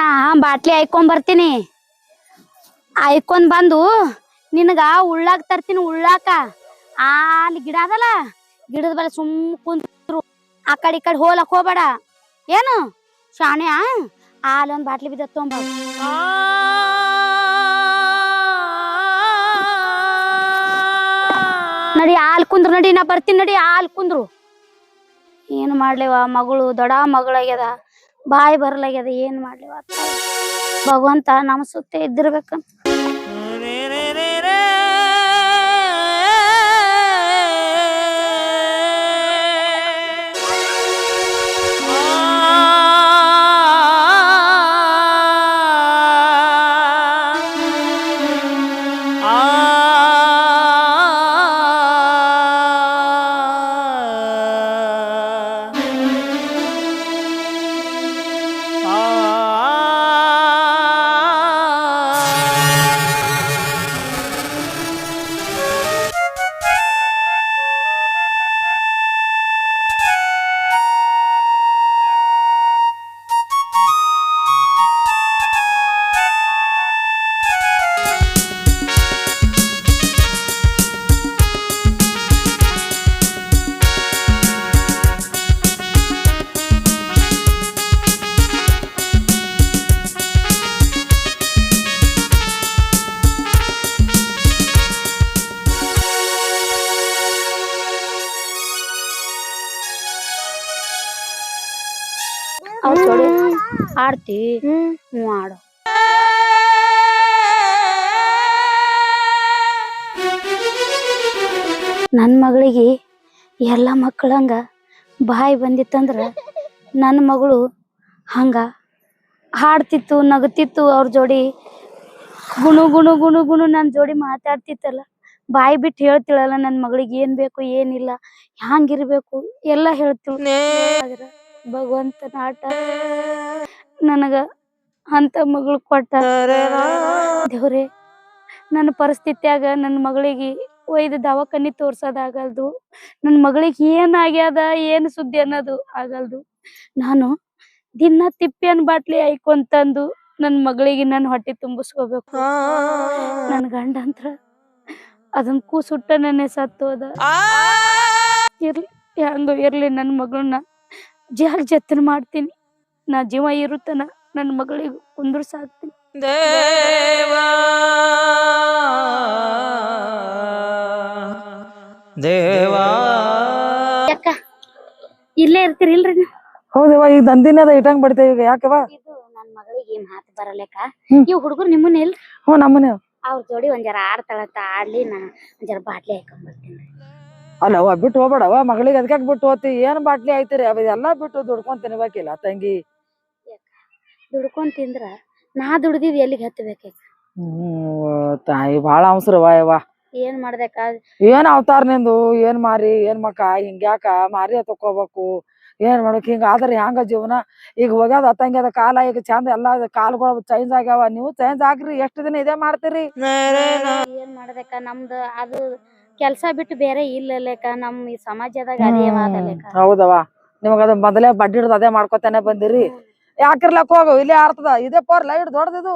ನಾ ಬಾಟ್ಲಿ ಹಾಯ್ಕೊಂಡ್ ಬರ್ತೀನಿ. ಹಾಯ್ಕೊಂಡ್ ಬಂದು ನಿನಗ ಉಳ್ಳಾಕ ತರ್ತೀನಿ. ಉಳ್ಳಾಕ ಅಲ್ಲಿ ಗಿಡ ಅದಲ್ಲ, ಗಿಡದ ಬಲ್ಲ ಸುಮ್ ಕುಂತ್ರು. ಆ ಕಡೆ ಈ ಕಡೆ ಹೋಲಕ್ ಹೋಗ್ಬೇಡ. ಏನು ಶಾಣೆ ಹಾಲೊಂದ್ ಬಾಟ್ಲಿ ಬಿದ್ದ ತೊಂಬ. ನಡಿ ಹಾಲ್ ಕುಂದ್ರು, ನಡಿ ನಾ ಬರ್ತೀನಿ. ನಡಿ ಹಾಲ್ ಕುಂದ್ರು. ಏನ್ ಮಾಡ್ಲಿವ ಮಗಳು, ದೊಡ್ಡ ಮಗಳಾಗ್ಯದ, ಬಾಯಿ ಬರ್ಲಾಗ್ಯದ. ಏನ್ ಮಾಡ್ಲಿವ ಭಗವಂತ ನಮ್ಮ ಸುತ್ತ ಇದ್ದಿರ್ಬೇಕಂತ. ಆಡ್ತಿ ಆಡು. ನನ್ನ ಮಗಳಿಗೆ ಎಲ್ಲ ಮಕ್ಕಳಂಗ ಬಾಯಿ ಬಂದಿತ್ತಂದ್ರ ನನ್ನ ಮಗಳು ಹಂಗ ಹಾಡ್ತಿತ್ತು, ನಗತಿತ್ತು. ಅವ್ರ ಜೋಡಿ ಗುಣು ಗುಣು ಗುಣು ಗುಣು ನನ್ನ ಜೋಡಿ ಮಾತಾಡ್ತಿತ್ತಲ್ಲ. ಬಾಯಿ ಬಿಟ್ಟು ಹೇಳ್ತಿಳಲ್ಲ ನನ್ನ ಮಗಳಿಗೆ ಏನ್ ಬೇಕು ಏನಿಲ್ಲ, ಹ್ಯಾಂಗಿರ್ಬೇಕು ಎಲ್ಲ ಹೇಳ್ತಿಳು. ಭಗವಂತನ ಆಟ ನನಗ ಅಂತ ಮಗಳು ಕೊಟ್ಟ. ದೇವ್ರೆ, ನನ್ನ ಪರಿಸ್ಥಿತಿಯಾಗ ನನ್ನ ಮಗಳಿಗೆ ಒಯ್ದು ದವಾಖಾನಿ ತೋರ್ಸೋದಾಗಲ್ದು. ನನ್ನ ಮಗಳಿಗೆ ಏನಾಗ್ಯದ ಏನು ಸುದ್ದಿ ಅನ್ನೋದು ಆಗಲ್ದು. ನಾನು ದಿನ ತಿಪ್ಪೆನ್ ಬಾಟ್ಲಿ ಹಾಯ್ಕೊಂತಂದು ನನ್ನ ಮಗಳಿಗೆ ನನ್ನ ಹೊಟ್ಟೆ ತುಂಬಿಸ್ಕೋಬೇಕು. ನನ್ನ ಗಂಡ ಅಂತ್ರ ಅದನ್ನ ಕೂಸುಟ್ಟ ನನ್ನ ಸತ್ತೋದ. ಇರ್ಲಿ ಹೆಂಗೋ ಇರ್ಲಿ, ನನ್ನ ಮಗಳನ್ನ ಜತನ ಮಾಡ್ತೀನಿ. ನಾ ಜೀವ ಇರುತ್ತನ ನನ್ನ ಮಗಳಿಗೆ ಕುಂದ್ರಸಾಕ್ತೀನಿ. ದೇವಾ ದೇವಾ ಯಾಕ ಇಲ್ಲೇ ಇರ್ತೀರಿ ಇಲ್ರಿ? ಹೌದವ, ಈಗ ದಂದಿನದ ಇಟ್ಟಂಗ್ ಬಿಡ್ತೇವೆ. ಈಗ ಯಾಕವ? ಇದು ನನ್ನ ಮಗಳಿಗೆ ಮಾತು ಬರಲೇಕ. ಇವ್ ಹುಡುಗರು ನಿಮ್ಮನ್ನ ಇಲ್ರಿ? ಹ್ಞೂ ನಮ್ಮನೆ. ಅವ್ರ ಜೋಡಿ ಒಂದ್ ಜರ ಆಡ್ತಾಳತ್ತ, ಆಡ್ಲಿ. ನಾ ಒಂದ್ ಜರ ಬಾಟ್ಲಿ ಹಾಕೊಂಡ್ ಬರ್ತೀನಿ. ಅಲ್ಲವ ಬಿಟ್ಟು ಹೋಗ್ಬೇಡವ ಮಗಳಿಗೆ. ಅದಕ್ಕೆ ಬಿಟ್ಟು ಹೋತಿ? ಏನ್ ಬಾಟ್ಲಿ ಆಯ್ತಿರಿ? ಅವೆಲ್ಲ ಬಿಟ್ಟು ದುಡ್ಕೊಂಡ್ ತಿನ್ಬೇಕಿಲ್ಲ ತಂಗಿ. ದುಡ್ಕೊಂಡ್ ತಿಂದ್ರ ನಾ ದುಡ್ದಿದ್ ಎಲ್ಲಿಗೆ ಹತ್ತಬೇಕ? ತಾಯಿ ಬಾಳ ಅವಸರವ ಯವ್ವ. ಏನ್ ಮಾಡ್ಬೇಕ? ಏನ್ ಅವತಾರ ನಿಂದು? ಏನ್ ಮಾರಿ ಏನ್ ಮಕ್ಕ ಹಿಂಗ್ಯಾಕ ಮಾರಿ ತಕೋಬೇಕು? ಏನ್ ಮಾಡ್ಬೇಕು? ಹಿಂಗ ಆದ್ರೆ ಹ್ಯಾಂಗ ಜೀವನ? ಈಗ ಹೋಗ್ಯಾದ ತಂಗ್ಯದ ಕಾಲ. ಈಗ ಚಂದ ಎಲ್ಲಾ ಕಾಲಗಳು ಚೇಂಜ್ ಆಗ್ಯಾವ. ನೀವು ಚೇಂಜ್ ಆಗ್ರಿ. ಎಷ್ಟ್ ದಿನ ಇದೇ ಮಾಡ್ತೀರಿ? ಏನ್ ಮಾಡ್ಬೇಕ? ನಮ್ದು ಅದು ಕೆಲ್ಸ ಬಿಟ್ಟು ಬೇರೆ ಇಲ್ಲಲೇಕ. ನಮ್ ಈ ಸಮಾಜದಾಗ ಅದೇ ಮಾದಲೇಕ. ಹೌದವ, ನಿಮಗ ಅದ ಮೊದಲೇ ಬಡ್ಡಿ ಹಿಡ್ದು ಅದೇ ಮಾಡ್ಕೊತಾನೆ ಬಂದಿರಿ. ಯಾಕಿರ್ಲಕ್ ಹೋಗು, ಇಲ್ಲೇ ಆರ್ತದ. ಇದೇ ಪೋರ್ ಲೈಟ್ ದೊಡ್ಡದಿದು.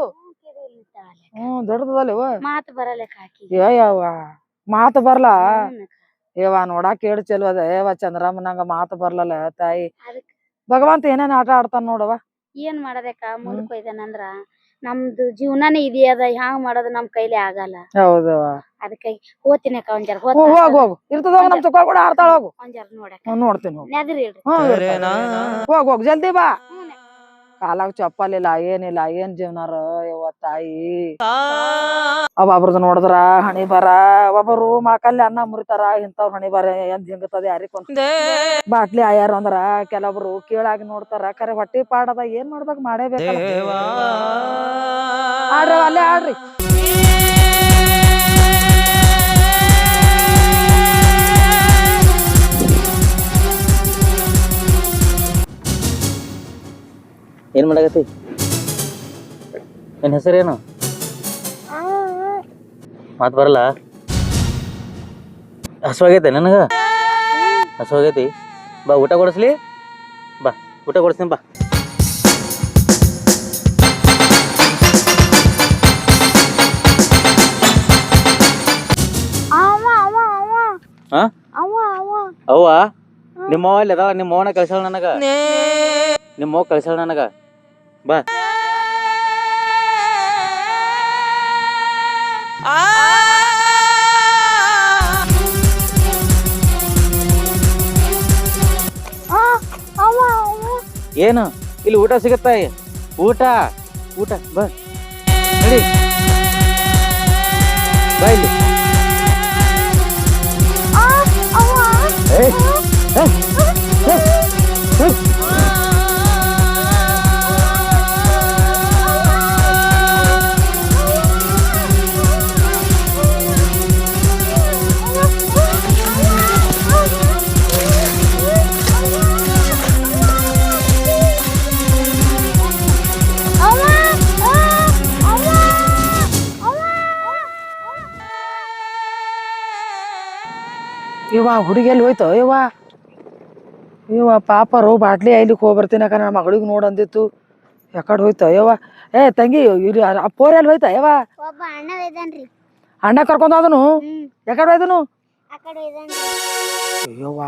ದೊಡ್ಡದಲ್ಲ ಮಾತು ಬರಲೇಕ. ಯವ್ವ ಮಾತು ಬರ್ಲಾ? ಏವ ನೋಡಾಕ ಏಡ್ ಚಲೋ ಅದ. ಏವ ಚಂದ್ರಮ್ಮನಂಗ ಮಾತು ಬರ್ಲಲ್ಲ ತಾಯಿ. ಭಗವಂತ ಏನೇನ್ ಆಟ ಆಡ್ತಾನ ನೋಡವ. ಏನ್ ಮಾಡಬೇಕ? ಮುಂದಕ್ಕೆ ಹೋಯ್ತಾನಂದ್ರ ನಮ್ದು ಜೀವನಾನೇ ಇದೆಯದ. ಹ್ಯಾಂಗ್ ಮಾಡೋದು ನಮ್ ಕೈಲಿ ಆಗಲ್ಲ. ಹೌದವ, ಅದಕ್ಕೆ ಹೋತಿನಕ ಒಂದ್ ಜರ. ಹೋಗು ಹೋಗು, ಇರ್ತದ ಹೋಗು. ನಮ್ ಚೊಕ್ಕ ಕೂಡ ಆಡ್ತಾಳ. ಹೋಗು ಒಂದ್ ಜರ ನೋಡಕ. ನೋಡ್ತೀನಿ ಹೋಗು. ನೆದ್ರಿ ಹೋಗ್ ಹೋಗ್ ಜಲ್ದಿ ಬಾ. ಕಾಲಾಗ ಚಪ್ಪಲಿಲ್ಲ ಏನಿಲ್ಲ. ಏನ್ ಜೀವನಾರ ಯವ್ವ ತಾಯಿ. ಒಬ್ಬೊಬ್ರದ್ ನೋಡಿದ್ರ ಹಣಿ ಬರ. ಒಬ್ಬರು ಮಕಲ್ಲಿ ಅನ್ನ ಮುರಿತಾರ. ಇಂಥವ್ರ ಹಣಿ ಬರ ಎಂದ್ ಹಿಂಗತದ ಯಾರಿಗೊಂದ್. ಬಾಟ್ಲಿ ಆಯಾರ ಅಂದ್ರ ಕೆಲವೊಬ್ರು ಕೀಳಾಗಿ ನೋಡ್ತಾರ. ಕರೆ ಹೊಟ್ಟಿ ಪಾಡದ. ಏನ್ ಮಾಡ್ಬೇಕು? ಮಾಡೇಬೇಕ. ಆಡ್ರಿ ಅಲ್ಲೇ ಆಡ್ರಿ. ಏನ್ ಮಾಡಾಕತ್ತಿ? ನಿನ್ ಹೆಸರೇನು? ಮಾತು ಬರಲ್ಲ? ಹಸುವಾಗೈತೆ ನನಗ? ಹಸುವಾಗೈತಿ? ಬಾ ಊಟ ಕೊಡಿಸ್ಲಿ. ಬಾ ಊಟ ಕೊಡಿಸ್ತೀನಿ ಬಾ. ಹಾ ಅವ ಅವ ಅವ್ವ ನಿಮ್ಮವ್ವ ಅಲ್ಲಿ ಅದಾಳ, ನಿಮ್ಮವ್ವನ ಕಳ್ಸಾಳ ನನಗ, ನಿಮ್ಮವ್ವ ಕಳ್ಸಾಳ ನನಗ. ಬಾ ಅವ ಅವ ಏನು ಇಲ್ಲಿ ಊಟ ಸಿಗತ್ತ, ಊಟ ಊಟ ಬಾ ನಡಿ ಬಾ ಇಲ್ಲಿ. ಅವ ಏಯ್, ಏಯ್, ಏಯ್, ಏಯ್. ಇವ ಹುಡುಗಿ ಎಲ್ಲಿ ಹೋಯ್ತು ಇವ ಪಾಪರು ಬಾಟ್ಲಿ ಐಲಿಕ್ಕೆ ಹೋಗಿ ಬರ್ತೀನಕ ನನ್ನ ಮಗಳಿಗೆ ನೋಡ್ ಅಂದಿತ್ತು. ಯಾಕಡೆ ಹೋಯ್ತು ಯವ್ವ? ಏ ತಂಗಿ ಇಲ್ಲಿ ಪೋರ್ ಎಲ್ಲಿ ಹೋಯ್ತಾ ಯವ್ವ? ಒಬ್ಬ ಅಣ್ಣ ಒಯ್ದಾನ್ರಿ. ಅಣ್ಣ ಕರ್ಕೊಂಡ್ ಹೋದನು? ಯಾಕಡೆ ಹೋಯ್ದನು? ಆ ಕಡೆ ಒಯ್ದಾನ್ರಿ. ಅಯ್ಯವ್ವ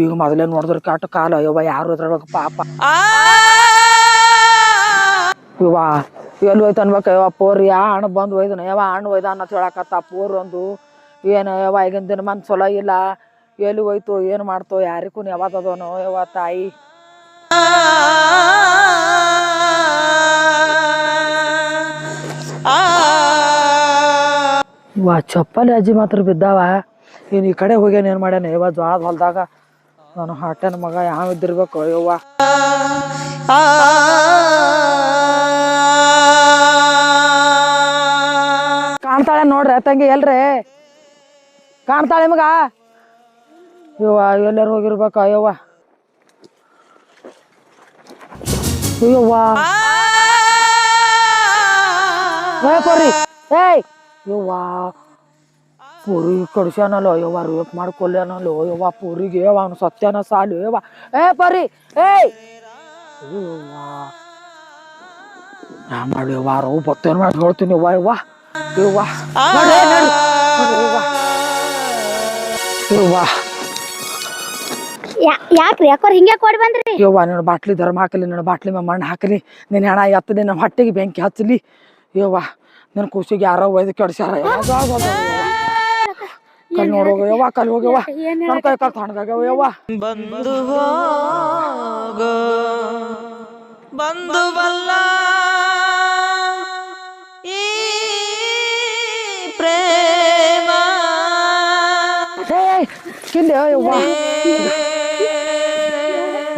ಈಗ ಮೊದಲೇ ನೋಡಿದ್ರ ಕಾಟ ಕಾಲ ಅಯ್ಯವ್ವ ಯಾರು ಇದ್ರಬೇಕು ಪಾಪ. ಇವ ಎಲ್ಲಿ ಹೋಯ್ತು ಅನ್ಬೇಕ ಯವ್ವ ಪೋರ್ ಯಾ ಹಣ್ಣು ಬಂದು ಒಯ್ದನ ಯವ್ವ ಹಣ್ಣು ಒಯ್ದ ಅನ್ನತ್ ಹೇಳಕತ್ತ ಪೋರ್ ಒಂದು ಏನು ಯವ್ವ ಈಗಿನ ದಿನ ಮನ್ ಚಲೋ ಇಲ್ಲ. ಎಲ್ಲಿ ಹೋಯ್ತು ಏನು ಮಾಡ್ತೋ ಯಾರಿಗೂ ಯಾವತ್ತದನೋ ಯವ್ವ ತಾಯಿ. ಇವ ಚಪ್ಪಲಿ ಅಜ್ಜಿ ಮಾತ್ರ ಬಿದ್ದಾವ. ಇನ್ನು ಈ ಕಡೆ ಹೋಗ್ಯಾನ ಏನು ಮಾಡ್ಯಾನ ಯವ್ವ ಜ್ವಾಳದ ಹೊಲ್ದಾಗ. ನಾನು ಹಾಟೆನ ಮಗ ಯಾವ ಇದ್ದಿರ್ಬೇಕು ಯವ್ವ. ಕಾಣ್ತಾಳೆ ನೋಡ್ರಿ ತಂಗಿ ಎಲ್ರಿ ಕಾಣ್ತಾಳೆ ಮಗ? ಯವ್ವ ಎಲ್ಲಾರು ಹೋಗಿರ್ಬೇಕ ಯವ್ವ. ಅಯ್ಯವ್ವ ಪೋರಿ ಏಯ್ ಯವ್ವ ಪೂರಿ ಕಡ್ಸ್ಯಾನಲ್ಲ ಯವ್ವ ರೇಪ್ ಮಾಡ್ಕೊಲ್ಯಾನಲ್ಲ ಯವ್ವ ಪೂರಿಗೆ ಅವನು ಸತ್ಯನ ಸಾಲು ಯವ್ವ. ಪರಿ ಏಯ್ ಯವ್ವ ನಾ ಮಾಡಿ ಯವ್ವ ರವ್ ಬತ್ತೇನು ಮಾಡಿ ಹೇಳ್ತೀನಿ ಯವ್ವ ಯವ್ವ ಯವ್ವ ಯವ್ವ ಯಾಕ್ರಿ ಯಾಕೋರ್ ಹಿಂಗೆ ಕೊಡ್ ಬಂದ್ರಿ? ಯವ್ವ ನನ್ನ ಬಾಟ್ಲಿ ಧರ್ಮ ಹಾಕಲಿ, ನನ್ನ ಬಾಟ್ಲಿ ಮಣ್ಣು ಹಾಕಲಿ, ನಿನ್ನ ಹೆಣ ಎತ್ತಲಿ, ನಮ್ಮ ಹೊಟ್ಟೆಗೆ ಬೆಂಕಿ ಹಚ್ಚಲಿ ಯವ್ವ. ನನ್ನ ಖುಷಿಗೆ ಯಾರೋ ಒಯ್ದು ಕೆಡ್ಸ್ಯಾರ ಕಲ್ ನೋಡೋಗ ಯವ್ವ ಕಲ್ ಹೋಗ್ಯವ್ವ ನನ್ನ ಕೈ ಕಾಲು ತಣ್ಣಗಾಗ್ಯವ ಯವ್ವ. ಬಂದು ಹೋಗೋ ಬಂದು ಬಲ್ಲ ಈ ಪ್ರೇಮ ಕಿಲ್ಲ ಯವ್ವ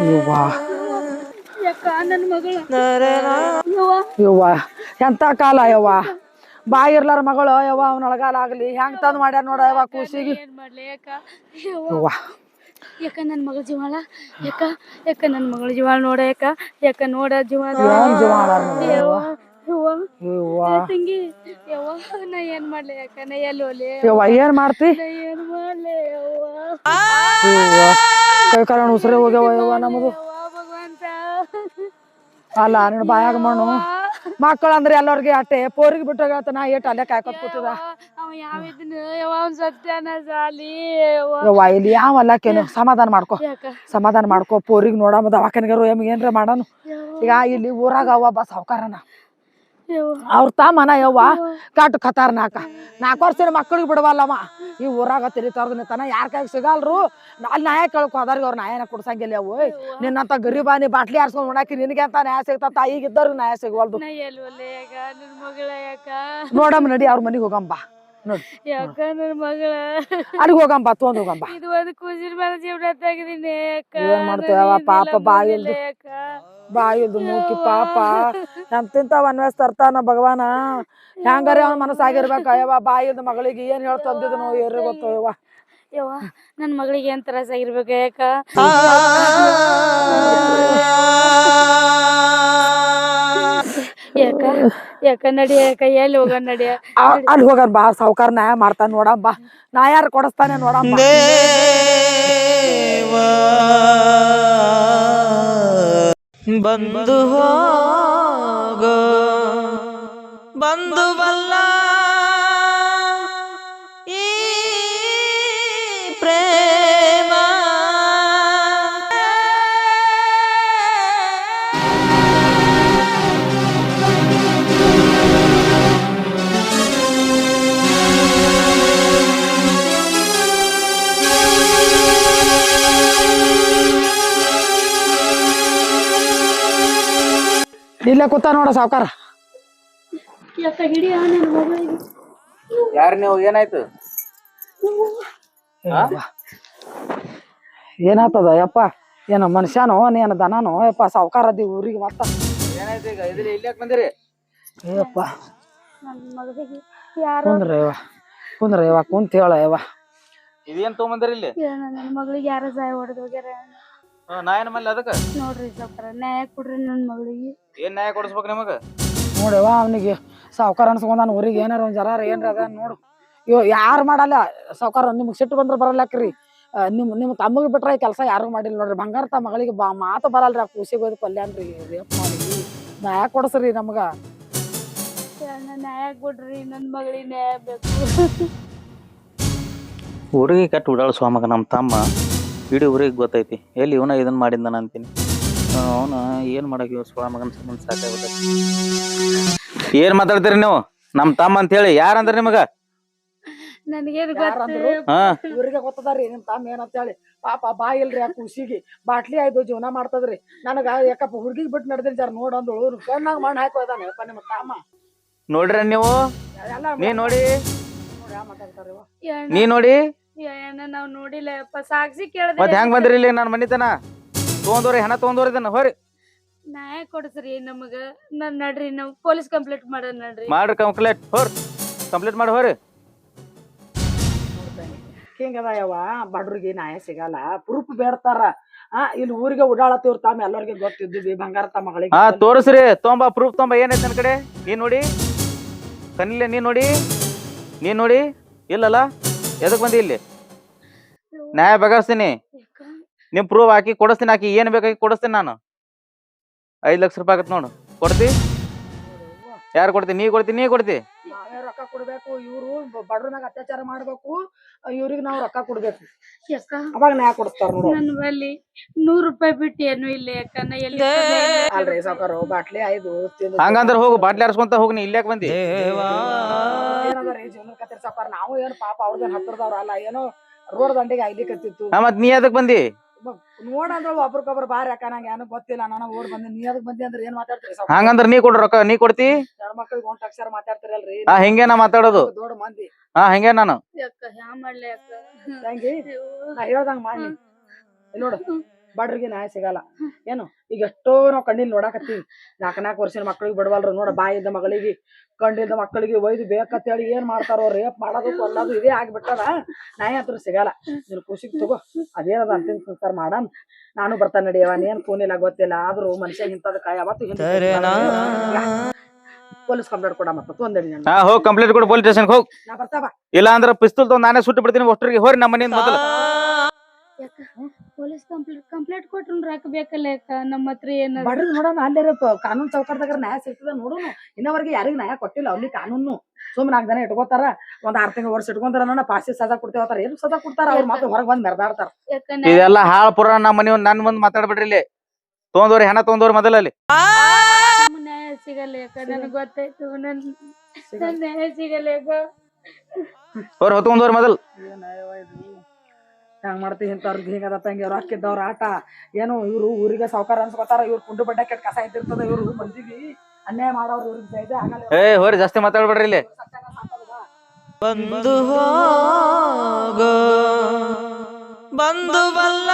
ಯವ್ವ ಯವ್ವ ಎಂತ ಕಾಲ ಯವ್ವ. ಬಾಯಿರ್ಲಾರ ಮಗಳು ಯವ್ವ ಅವನೊಳಗಾಲ ಆಗ್ಲಿ ಹೆಂಗ್ ತಂದ್ ಮಾಡ್ಯಾರ ನೋಡ ಯವ್ವ ಖುಷಿಗೆ ಯವ್ವ. ಯಾಕ ನನ್ ಮಗಳ ಜೀವಾಳ ಯಾಕ ನನ್ ಮಗಳ ಜೀವಾಳ ನೋಡ ಯಾಕ ನೋಡ ಜೀವಾಳ ಏನ್ ಜೀವಾಳ ತಂಗಿ ಯವ್ವ ನಾ ಏನ್ ಮಾಡ್ಲಿ ಯಾಕ ನಾ ಎಲ್ಲಿ ಹೋಲೆ ಯವ್ವ ಏನ್ ಮಾಡ್ತಿ ಏನ್ ಮಾಡ್ಲಿ ಯವ್ವ ಕೈ ಕಾಲ ಉಸಿರೇ ಹೋಗ್ಯವ ಯವ್ವ ನಮ್ಮದು. ಭಗವಂತ ಅಲ್ಲ ನಿನ್ನ ಬಾಯಾಗ ಮಣ್ಣು ಮಕ್ಕಳು ಅಂದ್ರೆ ಎಲ್ಲರಿಗೆ ಅಟ್ಟೆ ಪೋರಿಗೆ ಬಿಟ್ಟೋಗತ್ತ ನಾ ಏಟ್ ಅಲ್ಲೇ ಕಾಯ್ಕೊತ್ ಕೂತದ ಅವ ಯಾವಿದ್ನ ಯವ್ವ ಅವ್ನ್ ಸತ್ಯನ ಸಾಲಿ ಯವ್ವ ಇಲ್ಲಿ ಯಾವ ಅಲ್ಲಕ್ಕೇನು ಸಮಾಧಾನ ಮಾಡ್ಕೊ ಪೋರಿಗೆ ನೋಡಮ್ಮ ದವಾಖಾನಿಗಾರು ಏನ್ರ ಮಾಡಾನು. ಈಗ ಇಲ್ಲಿ ಊರಾಗ ಅವ ಬಸ್ ಸಾವ್ಕಾರನ ಅವ್ರ ತಾಮನ ಯವ್ವ ಕಟ್ ಖತಾರ್ನಾಕ 4 ವರ್ಷದ ಮಕ್ಕಳಿಗೆ ಬಿಡವಲ್ಲವ. ಈ ಊರಾಗ ತಿಳಿ ತರದ್ ನಿಂತಾನ ಯಾರ ಕೈಗೆ ಸಿಗಲ್ರು. ಅಲ್ಲಿ ನ್ಯಾಯ ಕೇಳಕ್ ಹೋದಾರ್ಗ ಅವ್ರ ನ್ಯಾಯನ ಕೊಡ್ಸಂಗಿಲ್ಲ ಅವು. ನಿನ್ನಂತ ಗರೀಬಾನಿ ಬಾಟ್ಲಿ ಆರ್ಸ್ಕೊಂಡ್ ಉಣಾಕಿ ನಿನಗೆ ಅಂತ ನ್ಯಾಯ ಸಿಗ್ತ ಈಗಿದ್ದವ್ರು ನ್ಯಾಯ ಸಿಗವಲ್ದು. ನೋಡಮ್ಮ ನಡಿ ಅವ್ರ ಮನಿಗೆ ಹೋಗಂಬ ನೋಡಿ ಯಾಕ ನನ್ ಮಗಳ ಅಲ್ಲಿಗೆ ಹೋಗಂಬ ತೊಗೊಂಡ್ ಹೋಗಂಬ. ಇದು ಒಂದು ಖುಷಿ ಮೇಲೆ ಜೀವನ ತೆಗದೀನಿ ಏನ್ ಮಾಡ್ತೇವ ಪಾಪ ಬಾಯಿಲ್ದು ಮೂಕಿ ಪಾಪ ಎಂತಿಂತಾವ ಅನ್ವೇಷ ತರ್ತಾನ ಭಗವಾನ. ಹೆಂಗಾರೆ ಅವ್ನ ಮನಸ್ಸಾಗಿರ್ಬೇಕ ಯವ್ವ. ಬಾಯಿಲ್ದ ಮಗಳಿಗೆ ಏನ್ ಹೇಳ್ತಂದಿದ್ನು ಏರ್ರಿ ಗೊತ್ತೋ ಯವ್ವ. ಯವ್ವ ನನ್ ಮಗಳಿಗೆ ಏನ್ ತ್ರಾಸ ಆಗಿರ್ಬೇಕ ಯಾಕ ನಡಿ ಎಲ್ಲಿ ಹೋಗ ನಡಿಯ ಅಲ್ಲಿ ಹೋಗನ್ ಬಾ ಸಾವ್ಕಾರ ನ್ಯಾಯ ಮಾಡ್ತಾನ ನೋಡಂಬ. ನಾ ಯಾರು ಕೊಡಸ್ತಾನೆ ನೋಡಂಬ. ಬಂದು ಹೋಗೋ ಬಂದು ಬಲ್ಲ ಈ ಪ್ರೇಮ ಇಲ್ಲೇ ಕೂತ ನೋಡ ಸಾವ್ಕಾರ. ಯಾಕ ಹಿಡಿಯ ನನ್ನ ಮಗಳಿಗೆ. ಯಾರ ನೀವು ಏನಾಯ್ತು? ಏನಾಗ್ತದ ಯಪ್ಪ? ಏನ ಮನುಷ್ಯನೋ ಏನ ದನನೋ ಯಪ್ಪ? ಸಾವ್ಕಾರ ಅದಿ ಊರಿಗೆ ಮತ್ತ ಏನಾಯ್ತು ಈಗ? ಇದ್ರಿ ಇಲ್ಲಿ ಯಾಕೆ ಬಂದಿರಿ? ಏಯಪ್ಪ ನನ್ನ ಮಗಳಿಗೆ ಯಾರು ಕುಂದ್ರ ಯವ್ವ ಕುಂತ ಹೇಳ ಯವ್ವ. ಇದೇನ್ ತಗೊಂಬಂದಿರಿ ಇಲ್ಲಿ? ನನ್ನ ಮಗಳಿಗೆ ಯಾರ ಸಾಯ ಹೊಡೆದ್ ಹೋಗ್ಯಾರ ನಾ ಏನ್ ಮಾಡ್ಲಿ ಅದಕ್ಕ? ನೋಡ್ರಿ ಸಾವ್ಕಾರ, ನ್ಯಾಯ ಕೊಡ್ರಿ ನನ್ನ ಮಗಳಿಗೆ. ಏನ್ ನ್ಯಾಯ ಕೊಡಿಸ್ಬೇಕು ನಿಮಗ? ನೋಡ್ಯವ ಅವನಿಗೆ ಸಾವ್ಕಾರ ಅನ್ಸ್ಕೊಂಡ್ ನಾನು ಊರಿಗೆ ಏನಾರ ಒಂದ್ ಜರ ಏನ್ರ ಅದ ನೋಡು. ಇವ್ ಯಾರು ಮಾಡಲ್ಲ ಸಾವ್ಕಾರ. ನಿಮ್ಗ್ ಸಿಟ್ಟು ಬಂದ್ರ ಬರಲ್ಲಾಕ್ರಿ. ನಿಮ್ ತಮ್ಮಗೆ ಬಿಟ್ರ ಈ ಕೆಲಸ ಯಾರು ಮಾಡಿಲ್ಲ ನೋಡ್ರಿ. ಬಂಗಾರ ತ ಮಗಳಿಗೆ ಮಾತು ಬರಲ್ರಿ. ಆ ಕೂಸಿಗೆ ಹೋದ್ ಪಲ್ಯಾನ್ರಿ ರೇಪ್ ಮಾಡಿ ನ್ಯಾಯ ಕೊಡಸ್ರಿ ನಮ್ಗ. ನ್ಯಾಯ ಕೊಡ್ರಿ ನನ್ನ ಮಗಳಿಗೆ, ನ್ಯಾಯ ಬೇಕು. ಊರಿಗೆ ಕಟ್ಟು ಉಡಾಳ ಸ್ವಾಮಗ ನಮ್ಮ ತಮ್ಮ ಇಡೀ ಊರಿಗೆ ಗೊತ್ತೈತಿ ಎಲ್ಲಿ ಇವನ ಇದನ್ನ ಮಾಡಿದ್ದಾನ ಅಂತೀನಿ. ಅವನ ಏನ್ ಮಾಡಕ್ ಇವ್ ಸ್ವಾಮಗನ ಸಂಬಂಧ ಸಾಕಾಗ್ಬಿಟ್ಟೈತಿ. ಏನ್ ಮಾತಾಡ್ತೀರಿ ನೀವು? ನಮ್ಮ ತಮ್ಮ ಅಂತ ಹೇಳಿ ಯಾರಂದ್ರ ನಿಮಗ? ನನಗೇನು ಯಾರಂದ್ರು? ಹಾ ಇವ್ರಿಗೆ ಗೊತ್ತದಾರಿ ನಿಮ್ ತಮ್ಮ ಏನಂತ ಹೇಳಿ. ಪಾಪ ಬಾ ಇಲ್ರಿ ಆ ಕೂಸಿಗೆ ಬಾಟ್ಲಿ ಆಯ್ತು ಜೀವನ ಮಾಡ್ತದ್ರಿ. ನನಗ ಯಾಕಪ್ಪ ಹುಡ್ಗಿಗ್ ಬಿಟ್ಟು ನಡೆದಿರಿ ಜರ ನೋಡಂದಳು ಕಣ್ಣಾಗ ಮಣ್ಣು ಹಾಕೋದಾನೆ ಯಪ್ಪ ನಿಮ್ಮ ತಮ್ಮ. ನೋಡ್ರಿ ನೀವು, ಎಲ್ಲ ನೀ ನೋಡಿ, ಮಾತಾಡ್ತಾರ ನೀ ನೋಡಿ. ನಾವ್ ನೋಡಿಲ್ಲ ಸಾಕ್ಷಿ ಕೇಳಿದ್ರೆ ಮತ್ ಹೆಂಗ್ ಬಂದ್ರಿ ಇಲ್ಲಿ ನನ್ನ ಮನಿತನ? ತೊಗೊಂಡೋರಿ ಹಣ ತೊಗೊಂಡೋರಿ ಇದನ್ನ ಹೋರಿ ನ್ಯಾಯ ಕೊಡ್ಸ್ರಿ ನಮಗ. ನಡ್ರಿ ನಾವ್ ಪೊಲೀಸ್ ಕಂಪ್ಲೇಂಟ್ ಮಾಡೋಣ ನಡ್ರಿ. ಮಾಡ್ರಿ ಕಂಪ್ಲೇಂಟ್ ಕಂಪ್ಲೀಟ್ ಮಾಡಿ ಹೋರಿ. ಹಿಂಗದ ಯವ್ವ ಬಡ್ರಿಗೆ ನ್ಯಾಯ ಸಿಗಲ್ಲ. ಪ್ರೂಫ್ ಬೇಡ್ತಾರ. ಇಲ್ಲಿ ಊರಿಗೆ ಓಡಾಡತ್ತಿವ್ರ ತಾಮ ಎಲ್ಲರಿಗೆ ಗೊತ್ತಿದ್ವಿ ಬಂಗಾರ ತ ಮಗಳಿಗೆ. ಹಾ ತೋರಿಸ್ರಿ, ತೊಂಬ ಪ್ರೂಫ್ ತೊಂಬ. ಏನೈತೆ ನನ್ನ ಕಡೆ? ನೀನ್ ನೋಡಿ ಕಣ್ಣಿಲ್ಲ, ನೀನ್ ನೋಡಿ ಇಲ್ಲಲ್ಲ. ಎದಕ್ ಬಂದಿ ಇಲ್ಲಿ? ನ್ಯಾಯ ಬಗೆಹರಿಸ್ತೀನಿ. ನಿಮ್ ಪ್ರೂಫ್ ಹಾಕಿ ಕೊಡಿಸ್ತೀನಿ. ಹಾಕಿ ಏನ್ ಬೇಕಾಗಿ ಕೊಡಿಸ್ತೀನಿ ನಾನು. 5 ಲಕ್ಷ ರೂಪಾಯಿ ಆಗತ್ ನೋಡು. ಕೊಡ್ತಿ? ಯಾರು ಕೊಡ್ತಿ? ನೀ ಕೊಡ್ತಿ? ನಾವೇ ರೊಕ್ಕ ಕೊಡ್ಬೇಕು. ಇವ್ರು ಬಡ್ರ ಮ್ಯಾಗ ಅತ್ಯಾಚಾರ ಮಾಡ್ಬೇಕು. ಇವ್ರಿಗೆ ನಾವ್ ರೊಕ್ಕ ಕೊಡ್ಬೇಕು. ಅವಾಗ ನ್ಯಾಯ ಕೊಡಿಸ್ತಾರ ನೋಡು. ನನ್ ಬಲ್ಲಿ 100 ರೂಪಾಯಿ ಬಿಟ್ಟು ಏನು ಇಲ್ಲ ಯಾಕ. ನಾ ಎಲ್ಲಿ ಅಲ್ರಿ ಸಾವ್ಕಾರ ಬಾಟ್ಲಿ ಆಯ್ದು ಹಂಗಂದ್ರ ಹೋಗು ಬಾಟ್ಲಿ ಹರ್ಸ್ಕೊಂತ ಹೋಗಿ. ನೀ ಇಲ್ಯಾಕ್ ಬಂದಿ? ಏನದರಿ ಜೀವನ ಕತ್ತಿರ ಸಾವ್ಕಾರ. ನಾವು ಏನು ಪಾಪ ಅವ್ರದೇನ್ ಹತ್ತಿರದವ್ರ ಅಲ್ಲ. ಏನೋ ರೋಡ್ ದಂಡಿಗೆ ಆಗ್ಲಿಕತ್ತಿತ್ತು. ಮತ್ ನೀ ಅದಕ್ ಬಂದಿ? ನೋಡಂದ್ರ ಒಬ್ರಿಗೊಬ್ರು ಬಾರಿ ಯಾಕ ನಂಗೆ ಏನೋ ಗೊತ್ತಿಲ್ಲ. ನಾನು ಓಡ್ ಬಂದೆ. ನೀ ಅದಕ್ ಬಂದಿ ಅಂದ್ರೆ ಏನ್ ಮಾತಾಡ್ತೀರಿ? ಹಂಗಂದ್ರ ನೀ ಕೊಡ್ರಿ ರೊಕ್ಕ. ನೀ ಕೊಡ್ತಿ? ಹೆಣ್ಮಕ್ಳಿಗೆ ಒಂದ್ ಅಕ್ಷರ ಮಾತಾಡ್ತಿರಲ್ರಿ. ಹಿಂಗೆ ನಾ ಮಾತಾಡೋದು. ದೊಡ್ಡ ಮಂದಿ ಹಿಂಗೆ ನಾನು. ಯಾಕ ಹ್ಯಾಂಗ ಮಾಡ್ಲಿ ಯಾಕ? ತಂಗಿ ನಾ ಹೇಳ್ದಂಗ ಮಾಡಿ ನೋಡು. ಬಡ್ರಿಗೆ ನ್ಯಾಯ ಸಿಗಲ್ಲ ಏನು. ಈಗ ಎಷ್ಟೋ ನಾವ್ ಕಣ್ಣಿಲ್ ನೋಡಾಕತ್ತೀವಿ. 4 ವರ್ಷದ ಮಕ್ಳಿಗೆ ಬಿಡವಲ್ರು ನೋಡ. ಬಾಯಿದ್ದ ಮಗಳಿಗೆ ಕಂಡಿದ್ದ ಮಕ್ಕಳಿಗೆ ಒಯ್ದು ಬೇಕಂತೇಳಿ ಏನ್ ಮಾಡ್ತಾರೋ. ರೇಪ್ ಮಾಡೋದು ಕೊಲ್ಲೋದು ಇದೇ ಆಗ್ಬಿಟ್ಟದ. ನ್ಯಾಯ ಅಂತೂ ಸಿಗಲ್ಲ. ನೀನು ಖುಷಿಗೆ ತಗೋ. ಅದೇನದ ಅಂತಿನ ಸಂಸಾರ ಮಾಡನ್. ನಾನು ಬರ್ತಾನೆ ನಡಿಯವ. ನೀನ್ ಕೂನಿಲ್ಲ ಗೊತ್ತಿಲ್ಲ. ಆದ್ರೂ ಮನುಷ್ಯ ಇಂತದ ಯಾವತ್ತು ಪೊಲೀಸ್ ಕಂಪ್ಲೇಂಟ್ ಕೊಡ. ಮತ್ತೆ ಒಂದೇಳಿ ಹೋಗ್ ಕಂಪ್ಲೇಂಟ್ ಕೊಡು ಪೊಲೀಸ್ ಸ್ಟೇಷನ್ ಹೋಗ್. ನಾ ಬರ್ತಾವ. ಇಲ್ಲ ಅಂದ್ರ ಪಿಸ್ತೂಲ್ ತಗೊಂಡ್ ನಾನೇ ಸುಟ್ಟು ಬಿಡ್ತೀನಿ ಅಷ್ಟ್ರಿಗೆ. ಹೋರಿ ನಮ್ಮ ಮನೆಯಿಂದ ಮೊದಲು. ಪೊಲೀಸ್ ಕಂಪ್ಲೇಂಟ್ ಕೊಟ್ರು ರೊಕ್ಕ ಬೇಕಲ್ಲ ಯಾಕ? ನಮ್ಮ ಹತ್ರ ಏನ ಬಡ್ರಿ ನೋಡೋಣ. ಅಲ್ಲೇ ಕಾನೂನ್ ಚೌಕಟ್ದಾಗ ನ್ಯಾಯ ಸಿಗ್ತದ ನೋಡೋನು. ಇನ್ನವರೆಗೆ ಯಾರಿಗ ನ್ಯಾಯ ಕೊಟ್ಟಿಲ್ಲ ಅವ್ಲಿ ಕಾನೂನು. ಸುಮ್ಮನೆ 4 ಜನ ಇಟ್ಕೋತಾರ. ಒಂದ್ 6 ತಿಂಗಳು ವರ್ಷ ಇಟ್ಕೊಂತಾರ. ನೋಡ ಪಾಸಿ ಸಜಾ ಕೊಡ್ತೇವತ್ತಾರ. ಏನು ಸಜಾ ಕೊಡ್ತಾರ? ಅವ್ರ ಮಾತ್ರ ಹೊರಗೆ ಬಂದ್ ಮೆರ್ದಾಡ್ತಾರ. ಇದೆಲ್ಲ ಹಾಳ್ ಪುರ ನಮ್ಮ ಮನೆ ನನ್ ಮುಂದ್ ಮಾತಾಡ್ಬಿಡ್ರಿ. ಇಲ್ಲಿ ತೊಗೊಂಡೋರಿ ಹಣ ತೊಗೊಂಡೋರಿ ಮೊದಲಲ್ಲಿ. ನ್ಯಾಯ ಸಿಗಲ್ಲ ಯಾಕ? ನನಗ್ ಗೊತ್ತಾಯ್ತು. ನನ್ ನ್ಯಾಯ ಸಿಗಲ್ಲ ಯಾಕ? ಅವ್ರ ಹೊತ್ಕೊಂಡೋರಿ ಮೊದಲ್. ಹೆಂಗ್ ಮಾಡ್ತೀವಿ ಇಂಥವ್ರಿಗೆ? ಹಿಂಗದ ತಂಗಿ ಅವ್ರು ಹಾಕಿದ್ದವ್ರ ಆಟ ಏನು. ಇವ್ರು ಊರಿಗೆ ಸಾವ್ಕಾರ ಅನ್ಸ್ಕೊತಾರ. ಇವ್ರು ಕುಂಡು ಬಡ್ಡ ಕೆಟ್ಟ ಕಸ ಇದ್ದಿರ್ತದ. ಇವ್ರು ಮಂದಿಗೆ ಅನ್ಯಾಯ ಮಾಡೋರು. ಇವ್ರಿಗೆ ಆಗಲ್ಲ. ಹೋರಿ ಜಾಸ್ತಿ ಮಾತಾಡ್ಬೇಡ್ರಿ ಇಲ್ಲಿ. ಬಂದು ಹೋಗೋ ಬಂದು ಬಲ್ಲ